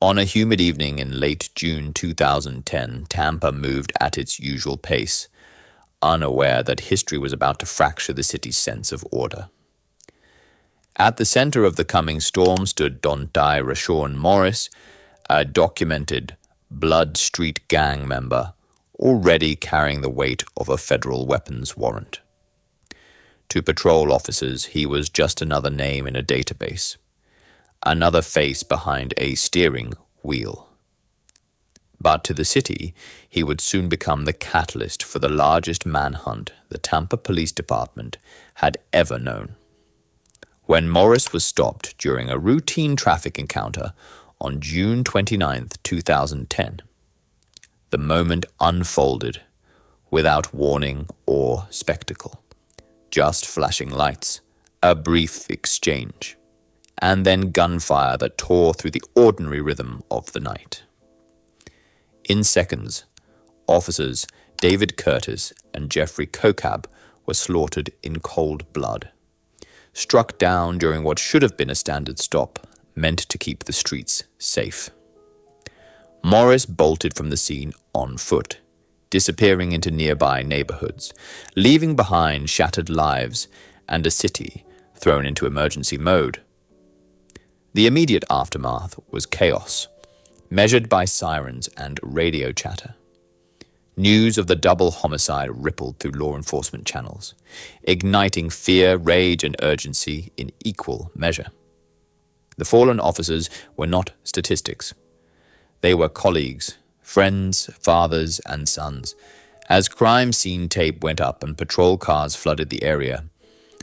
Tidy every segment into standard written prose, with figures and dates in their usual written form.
On a humid evening in late June 2010, Tampa moved at its usual pace, unaware that history was about to fracture the city's sense of order. At the center of the coming storm stood Dontae Rashawn Morris, a documented Blood Street gang member, already carrying the weight of a federal weapons warrant. To patrol officers, he was just another name in a database, another face behind a steering wheel. But to the city, he would soon become the catalyst for the largest manhunt the Tampa Police Department had ever known. When Morris was stopped during a routine traffic encounter on June 29, 2010, the moment unfolded without warning or spectacle. Just flashing lights, a brief exchange, and then gunfire that tore through the ordinary rhythm of the night. In seconds, officers David Curtis and Jeffrey Kokab were slaughtered in cold blood, struck down during what should have been a standard stop, meant to keep the streets safe. Morris bolted from the scene on foot, disappearing into nearby neighborhoods, leaving behind shattered lives and a city thrown into emergency mode. The immediate aftermath was chaos, measured by sirens and radio chatter. News of the double homicide rippled through law enforcement channels, igniting fear, rage, and urgency in equal measure. The fallen officers were not statistics. They were colleagues, friends, fathers, and sons. As crime scene tape went up and patrol cars flooded the area,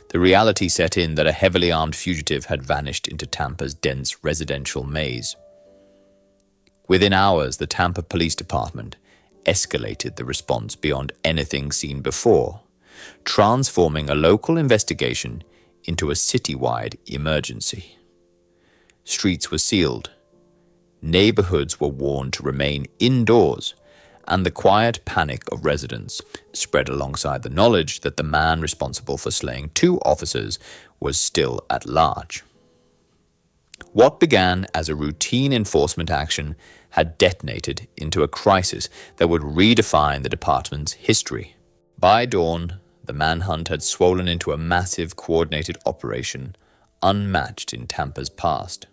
the reality set in that a heavily armed fugitive had vanished into Tampa's dense residential maze. Within hours, the Tampa Police Department escalated the response beyond anything seen before, transforming a local investigation into a citywide emergency. Streets were sealed, neighborhoods were warned to remain indoors, and the quiet panic of residents spread alongside the knowledge that the man responsible for slaying 2 officers was still at large. What began as a routine enforcement action had detonated into a crisis that would redefine the department's history. By dawn, the manhunt had swollen into a massive coordinated operation unmatched in Tampa's past.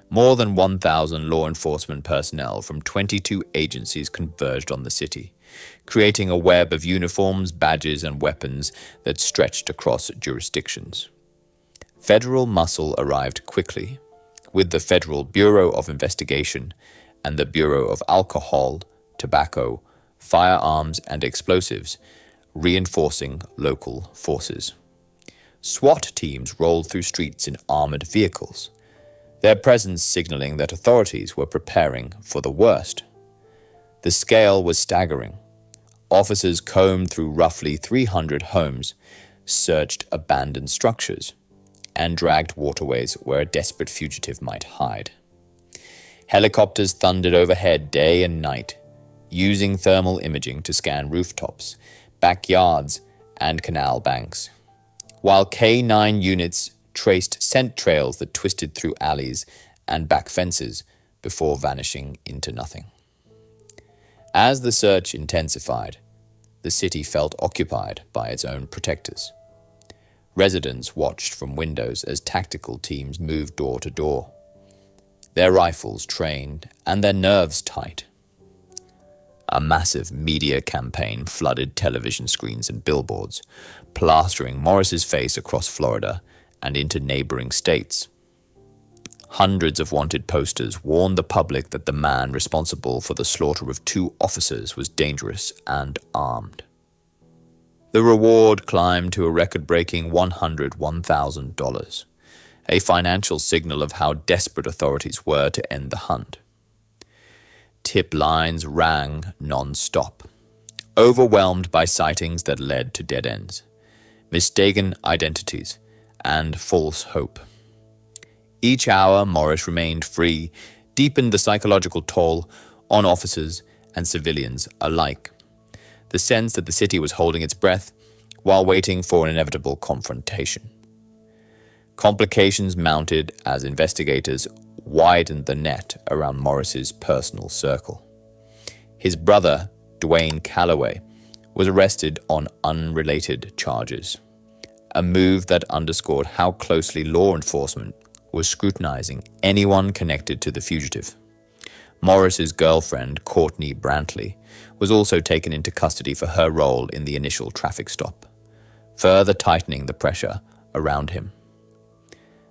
More than 1,000 law enforcement personnel from 22 agencies converged on the city, creating a web of uniforms, badges, and weapons that stretched across jurisdictions. Federal muscle arrived quickly, with the Federal Bureau of Investigation and the Bureau of Alcohol, Tobacco, Firearms, and Explosives reinforcing local forces. SWAT teams rolled through streets in armored vehicles, their presence signaling that authorities were preparing for the worst. The scale was staggering. Officers combed through roughly 300 homes, searched abandoned structures, and dragged waterways where a desperate fugitive might hide. Helicopters thundered overhead day and night, using thermal imaging to scan rooftops, backyards, and canal banks, while K-9 units traced scent trails that twisted through alleys and back fences before vanishing into nothing. As the search intensified, the city felt occupied by its own protectors. Residents watched from windows as tactical teams moved door to door, their rifles trained and their nerves tight. A massive media campaign flooded television screens and billboards, plastering Morris's face across Florida and into neighboring states. Hundreds of wanted posters warned the public that the man responsible for the slaughter of 2 officers was dangerous and armed. The reward climbed to a record-breaking $101,000, a financial signal of how desperate authorities were to end the hunt. Tip lines rang non-stop, overwhelmed by sightings that led to dead ends, mistaken identities, and false hope. Each hour Morris remained free deepened the psychological toll on officers and civilians alike. The sense that the city was holding its breath while waiting for an inevitable confrontation. Complications mounted as investigators widened the net around Morris's personal circle. His brother, Dwayne Calloway, was arrested on unrelated charges, a move that underscored how closely law enforcement was scrutinizing anyone connected to the fugitive. Morris's girlfriend, Courtney Brantley, was also taken into custody for her role in the initial traffic stop, further tightening the pressure around him.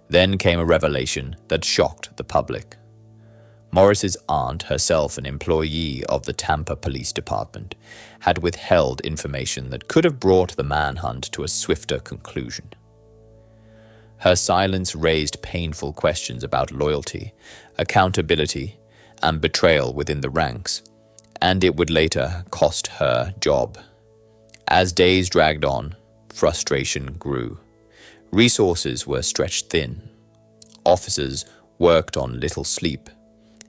Then came a revelation that shocked the public. Morris's aunt, herself an employee of the Tampa Police Department, had withheld information that could have brought the manhunt to a swifter conclusion. Her silence raised painful questions about loyalty, accountability, and betrayal within the ranks, and it would later cost her job. As days dragged on, frustration grew. Resources were stretched thin. Officers worked on little sleep,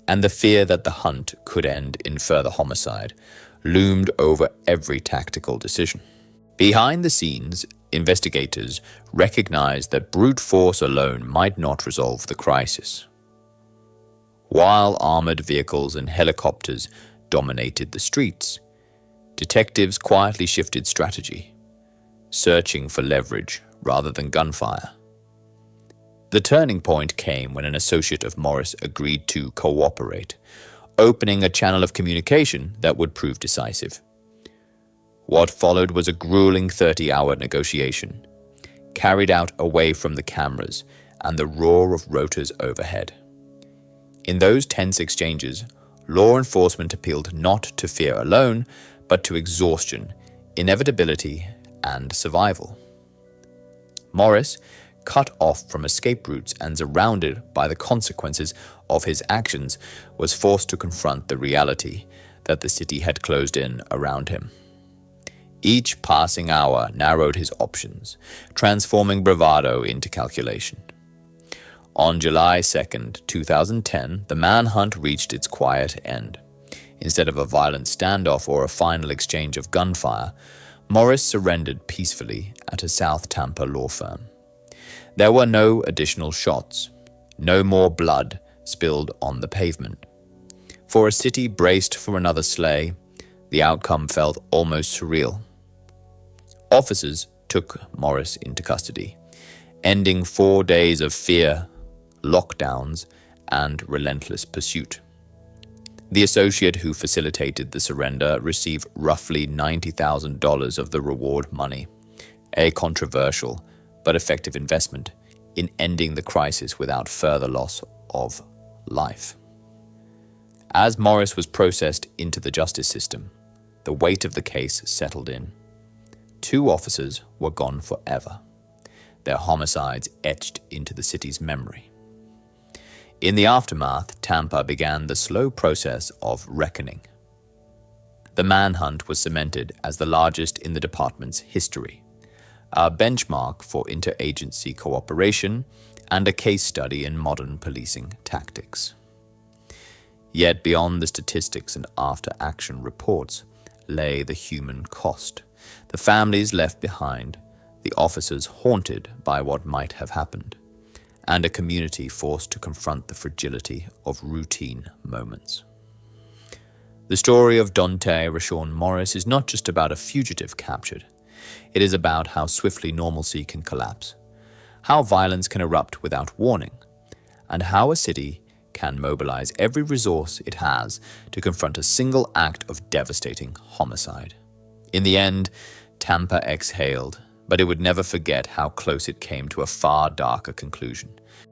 and the fear that the hunt could end in further homicide loomed over every tactical decision. Behind the scenes, investigators recognized that brute force alone might not resolve the crisis. While armored vehicles and helicopters dominated the streets, detectives quietly shifted strategy, searching for leverage rather than gunfire. The turning point came when an associate of Morris agreed to cooperate, opening a channel of communication that would prove decisive. What followed was a grueling 30-hour negotiation, carried out away from the cameras and the roar of rotors overhead. In those tense exchanges, law enforcement appealed not to fear alone, but to exhaustion, inevitability, and survival. Morris, cut off from escape routes and surrounded by the consequences of his actions, was forced to confront the reality that the city had closed in around him. Each passing hour narrowed his options, transforming bravado into calculation. On July 2nd, 2010, the manhunt reached its quiet end. Instead of a violent standoff or a final exchange of gunfire, Morris surrendered peacefully at a South Tampa law firm. There were no additional shots, no more blood spilled on the pavement. For a city braced for another slay, the outcome felt almost surreal. Officers took Morris into custody, ending 4 days of fear, lockdowns, and relentless pursuit. The associate who facilitated the surrender received roughly $90,000 of the reward money, a controversial but effective investment in ending the crisis without further loss of life. As Morris was processed into the justice system, the weight of the case settled in. 2 officers were gone forever, their homicides etched into the city's memory. In the aftermath, Tampa began the slow process of reckoning. The manhunt was cemented as the largest in the department's history, a benchmark for interagency cooperation and a case study in modern policing tactics. Yet beyond the statistics and after-action reports lay the human cost, the families left behind, the officers haunted by what might have happened, and a community forced to confront the fragility of routine moments. The story of Dontae Rashawn Morris is not just about a fugitive captured. It is about how swiftly normalcy can collapse, how violence can erupt without warning, and how a city can mobilize every resource it has to confront a single act of devastating homicide. In the end, Tampa exhaled, but it would never forget how close it came to a far darker conclusion.